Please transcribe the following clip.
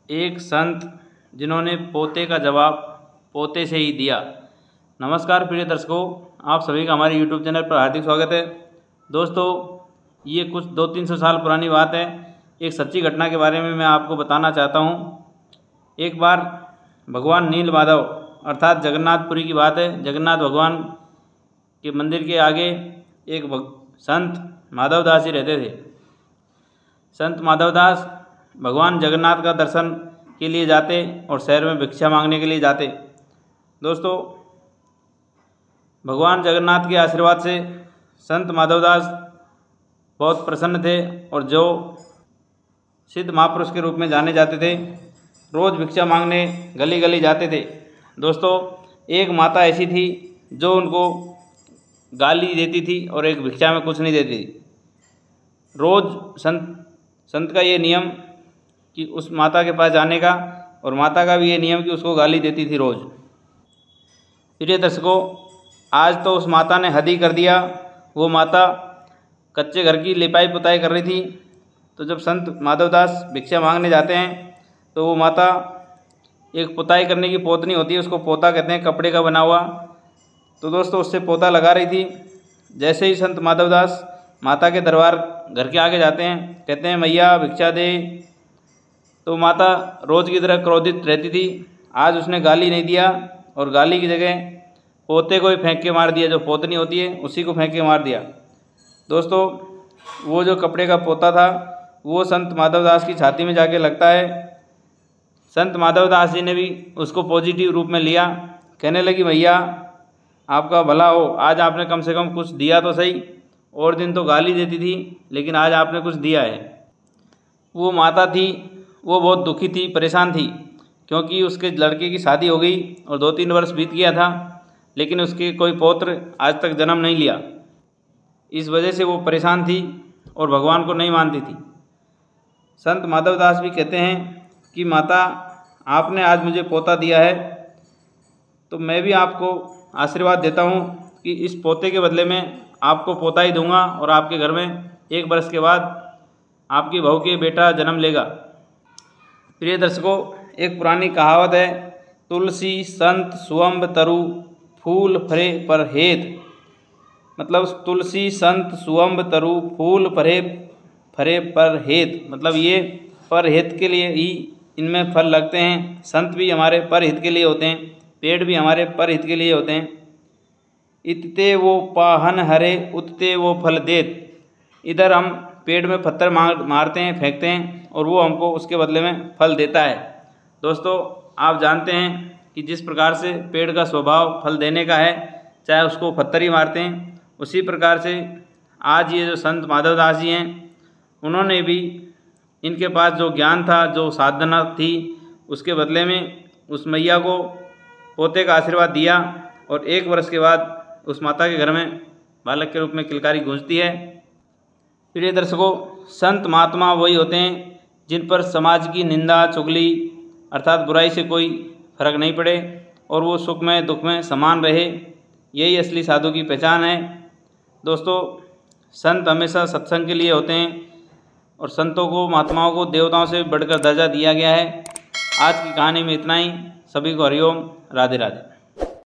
एक संत जिन्होंने पोते का जवाब पोते से ही दिया। नमस्कार प्रिय दर्शकों, आप सभी का हमारे YouTube चैनल पर हार्दिक स्वागत है। दोस्तों, ये कुछ 200-300 साल पुरानी बात है। एक सच्ची घटना के बारे में मैं आपको बताना चाहता हूँ। एक बार भगवान नील माधव अर्थात जगन्नाथपुरी की बात है। जगन्नाथ भगवान के मंदिर के आगे एक संत माधवदास जी रहते थे। संत माधवदास भगवान जगन्नाथ का दर्शन के लिए जाते और शहर में भिक्षा मांगने के लिए जाते। दोस्तों, भगवान जगन्नाथ के आशीर्वाद से संत माधवदास बहुत प्रसन्न थे और जो सिद्ध महापुरुष के रूप में जाने जाते थे, रोज़ भिक्षा मांगने गली गली जाते थे। दोस्तों, एक माता ऐसी थी जो उनको गाली देती थी और एक भिक्षा में कुछ नहीं देती थी। रोज़ संत का ये नियम कि उस माता के पास जाने का, और माता का भी ये नियम कि उसको गाली देती थी रोज़। प्रिय दर्शकों, आज तो उस माता ने हद ही कर दिया। वो माता कच्चे घर की लिपाई पुताई कर रही थी। तो जब संत माधवदास भिक्षा मांगने जाते हैं तो वो माता एक पुताई करने की पोतनी होती है, उसको पोता कहते हैं, कपड़े का बना हुआ। तो दोस्तों, उससे पोता लगा रही थी। जैसे ही संत माधवदास माता के दरबार घर के आगे जाते हैं, कहते हैं मैया भिक्षा दे, तो माता रोज़ की तरह क्रोधित रहती थी। आज उसने गाली नहीं दिया और गाली की जगह पोते को ही फेंक के मार दिया। जो पोतनी होती है उसी को फेंक के मार दिया। दोस्तों, वो जो कपड़े का पोता था वो संत माधवदास की छाती में जाके लगता है। संत माधवदास जी ने भी उसको पॉजिटिव रूप में लिया। कहने लगी भैया आपका भला हो, आज आपने कम से कम कुछ दिया तो सही। और दिन तो गाली देती थी, लेकिन आज आपने कुछ दिया है। वो माता थी, वो बहुत दुखी थी, परेशान थी, क्योंकि उसके लड़के की शादी हो गई और 2-3 वर्ष बीत गया था, लेकिन उसके कोई पौत्र आज तक जन्म नहीं लिया। इस वजह से वो परेशान थी और भगवान को नहीं मानती थी। संत माधवदास भी कहते हैं कि माता आपने आज मुझे पोता दिया है, तो मैं भी आपको आशीर्वाद देता हूँ कि इस पोते के बदले में आपको पोता ही दूंगा और आपके घर में 1 वर्ष के बाद आपकी बहू के बेटा जन्म लेगा। प्रिय दर्शकों, एक पुरानी कहावत है, तुलसी संत सुअंब तरु फूल फरे पर हेत। मतलब तुलसी संत सुअंब तरु फूल फरे पर हेत, मतलब ये पर हित के लिए ही इनमें फल लगते हैं। संत भी हमारे पर हित के लिए होते हैं, पेड़ भी हमारे पर हित के लिए होते हैं। इतते वो पाहन हरे उतते वो फल देत। इधर हम पेड़ में पत्थर मारते हैं, फेंकते हैं, और वो हमको उसके बदले में फल देता है। दोस्तों, आप जानते हैं कि जिस प्रकार से पेड़ का स्वभाव फल देने का है, चाहे उसको पत्थर ही मारते हैं, उसी प्रकार से आज ये जो संत माधवदास जी हैं, उन्होंने भी, इनके पास जो ज्ञान था, जो साधना थी, उसके बदले में उस मैया को पोते का आशीर्वाद दिया और 1 वर्ष के बाद उस माता के घर में बालक के रूप में किलकारी गूंजती है। प्रिय दर्शकों, संत महात्मा वही होते हैं जिन पर समाज की निंदा चुगली अर्थात बुराई से कोई फर्क नहीं पड़े और वो सुख में दुख में समान रहे। यही असली साधु की पहचान है। दोस्तों, संत हमेशा सत्संग के लिए होते हैं और संतों को, महात्माओं को देवताओं से बढ़कर दर्जा दिया गया है। आज की कहानी में इतना ही। सभी को हरिओम, राधे राधे।